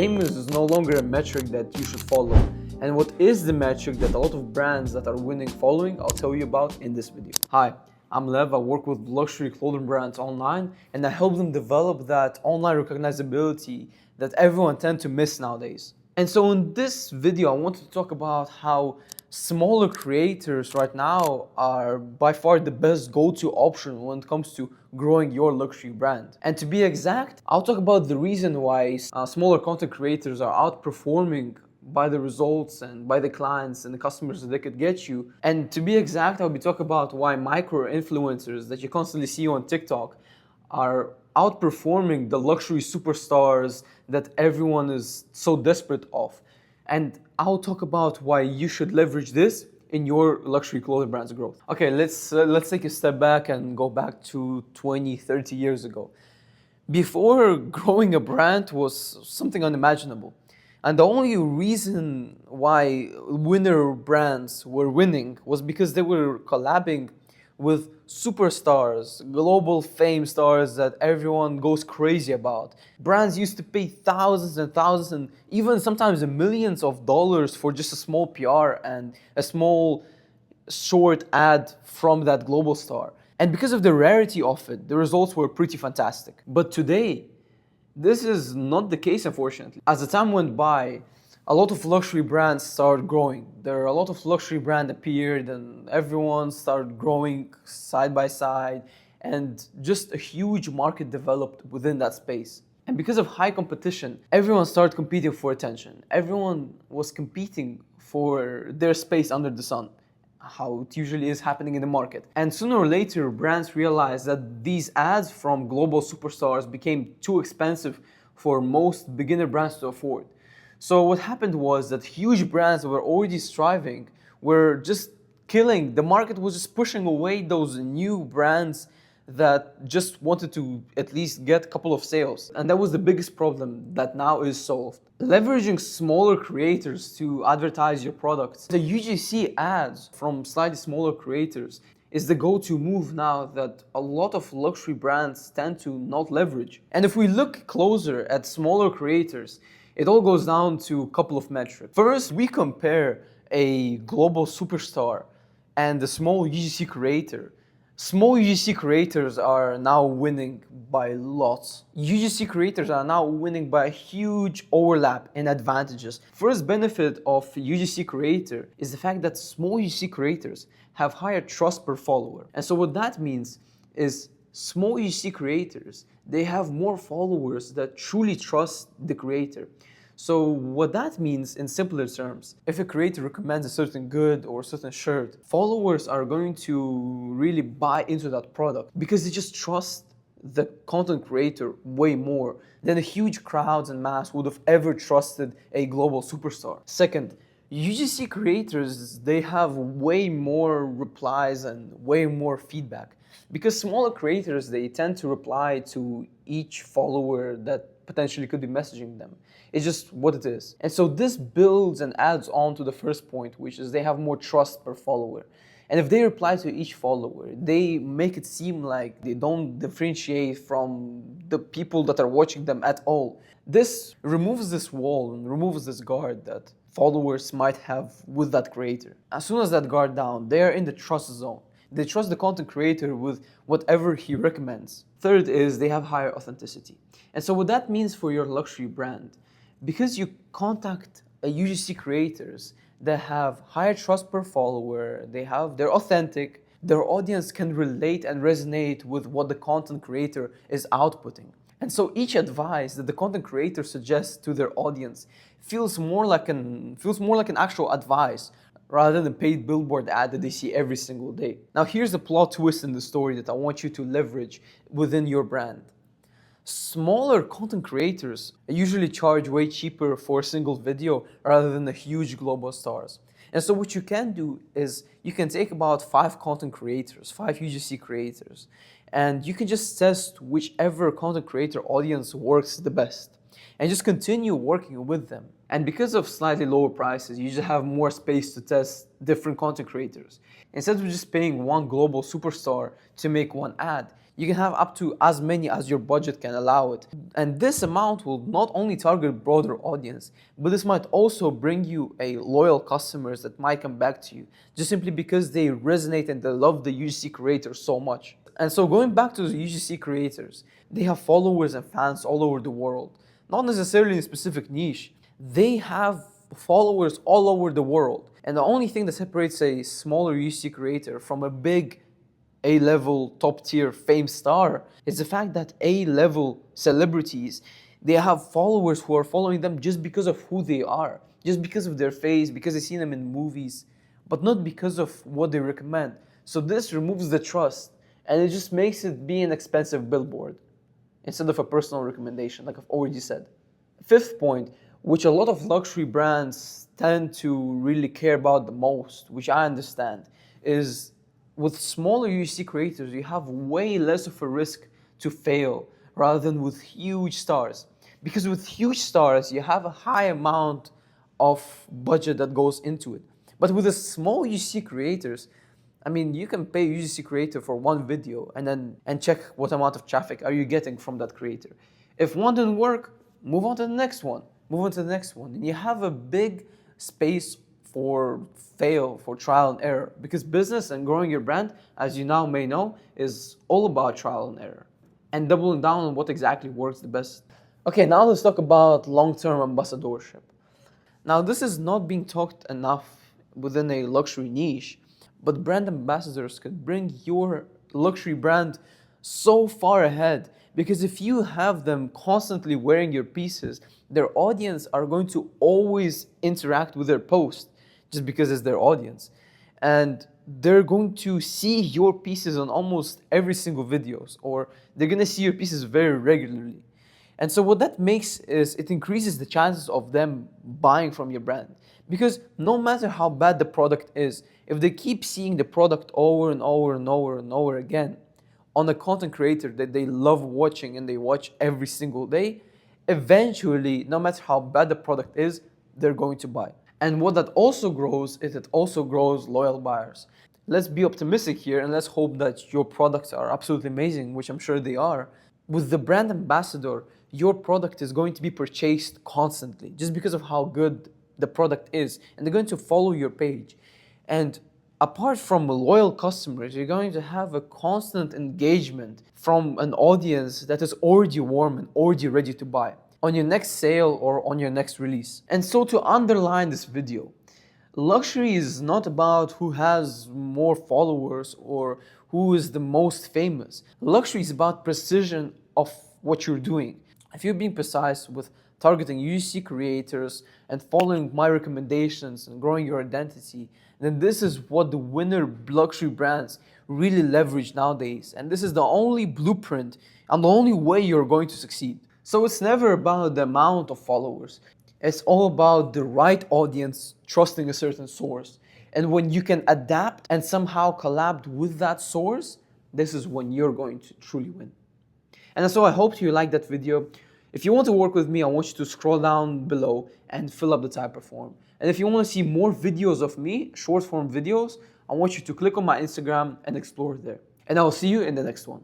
famous is no longer a metric that you should follow. And what is the metric that a lot of brands that are winning following, I'll tell you about in this video. Hi, I'm Lev. I work with luxury clothing brands online and I help them develop that online recognizability that everyone tends to miss nowadays. And so in this video, I want to talk about how smaller creators right now are by far the best go-to option when it comes to growing your luxury brand. And to be exact, I'll talk about the reason why smaller content creators are outperforming by the results and by the clients and the customers that they could get you. And to be exact, I'll be talking about why micro influencers that you constantly see on TikTok are outperforming the luxury superstars that everyone is so desperate of. And I'll talk about why you should leverage this in your luxury clothing brand's growth. Okay, let's take a step back and go back to 20, 30 years ago. Before, growing a brand was something unimaginable. And the only reason why winner brands were winning was because they were collabing with superstars, global fame stars that everyone goes crazy about. Brands used to pay thousands and thousands and even sometimes millions of dollars for just a small PR and a small short ad from that global star. And because of the rarity of it, the results were pretty fantastic. But today, this is not the case, unfortunately. As the time went by, a lot of luxury brands started growing. There are a lot of luxury brands appeared and everyone started growing side by side, and just a huge market developed within that space. And because of high competition, everyone started competing for attention. Everyone was competing for their space under the sun, how it usually is happening in the market. And sooner or later, brands realized that these ads from global superstars became too expensive for most beginner brands to afford. So what happened was that huge brands that were already striving were just killing. The market was just pushing away those new brands that just wanted to at least get a couple of sales. And that was the biggest problem that now is solved. Leveraging smaller creators to advertise your products. The UGC ads from slightly smaller creators is the go-to move now that a lot of luxury brands tend to not leverage. And if we look closer at smaller creators, it all goes down to a couple of metrics. First, we compare a global superstar and a small UGC creator. Small UGC creators are now winning by lots. UGC creators are now winning by a huge overlap in advantages. First benefit of UGC creator is the fact that small UGC creators have higher trust per follower. And so what that means is small UGC creators, they have more followers that truly trust the creator. So what that means in simpler terms, if a creator recommends a certain good or a certain shirt, followers are going to really buy into that product because they just trust the content creator way more than the huge crowds and mass would have ever trusted a global superstar. Second, UGC creators, they have way more replies and way more feedback because smaller creators, they tend to reply to each follower that potentially could be messaging them. It's just what it is. And so this builds and adds on to the first point, which is they have more trust per follower. And if they reply to each follower, they make it seem like they don't differentiate from the people that are watching them at all. This removes this wall and removes this guard that followers might have with that creator. As soon as that guard down, they are in the trust zone. They trust the content creator with whatever he recommends. Third is they have higher authenticity. And so what that means for your luxury brand, because you contact a UGC creators that have higher trust per follower, they're authentic, their audience can relate and resonate with what the content creator is outputting. And so each advice that the content creator suggests to their audience feels more like an actual advice rather than a paid billboard ad that they see every single day. Now here's the plot twist in the story that I want you to leverage within your brand. Smaller content creators usually charge way cheaper for a single video rather than the huge global stars. And so what you can do is you can take about 5 content creators, 5 UGC creators, and you can just test whichever content creator audience works the best and just continue working with them. And because of slightly lower prices, you just have more space to test different content creators. Instead of just paying one global superstar to make one ad, You can have up to as many as your budget can allow it. And this amount will not only target broader audience, but this might also bring you a loyal customers that might come back to you just simply because they resonate and they love the UGC creator so much. And so going back to the UGC creators, they have followers and fans all over the world, not necessarily in a specific niche. They have followers all over the world. And the only thing that separates a smaller UGC creator from a big A-level top tier fame star is the fact that A-level celebrities, they have followers who are following them just because of who they are, just because of their face, because they see them in movies, but not because of what they recommend. So this removes the trust and it just makes it be an expensive billboard instead of a personal recommendation, like I've already said. Fifth point, which a lot of luxury brands tend to really care about the most, which I understand, is with smaller UGC creators, you have way less of a risk to fail rather than with huge stars. Because with huge stars, you have a high amount of budget that goes into it. But with the small UGC creators, I mean, you can pay UGC creator for one video and check what amount of traffic are you getting from that creator. If one didn't work, move on to the next one, move on to the next one. And you have a big space for fail, for trial and error. Because business and growing your brand, as you now may know, is all about trial and error and doubling down on what exactly works the best. Okay, now let's talk about long-term ambassadorship. Now, this is not being talked enough within a luxury niche, but brand ambassadors could bring your luxury brand so far ahead, because if you have them constantly wearing your pieces, their audience are going to always interact with their post just because it's their audience. And they're going to see your pieces on almost every single videos, or they're going to see your pieces very regularly. And so what that makes is it increases the chances of them buying from your brand. Because no matter how bad the product is, if they keep seeing the product over and over and over and over again on a content creator that they love watching and they watch every single day, eventually, no matter how bad the product is, they're going to buy. And what that also grows is it also grows loyal buyers. Let's be optimistic here and let's hope that your products are absolutely amazing, which I'm sure they are. With the brand ambassador, your product is going to be purchased constantly just because of how good the product is, and they're going to follow your page. And apart from loyal customers, you're going to have a constant engagement from an audience that is already warm and already ready to buy on your next sale or on your next release. And so to underline this video, luxury is not about who has more followers or who is the most famous. Luxury is about precision of what you're doing. If you're being precise with targeting UGC creators and following my recommendations and growing your identity, then this is what the winner luxury brands really leverage nowadays. And this is the only blueprint and the only way you're going to succeed. So it's never about the amount of followers. It's all about the right audience trusting a certain source. And when you can adapt and somehow collab with that source, this is when you're going to truly win. And so I hope you liked that video. If you want to work with me, I want you to scroll down below and fill up the type form. And if you want to see more videos of me, short form videos, I want you to click on my Instagram and explore there. And I will see you in the next one.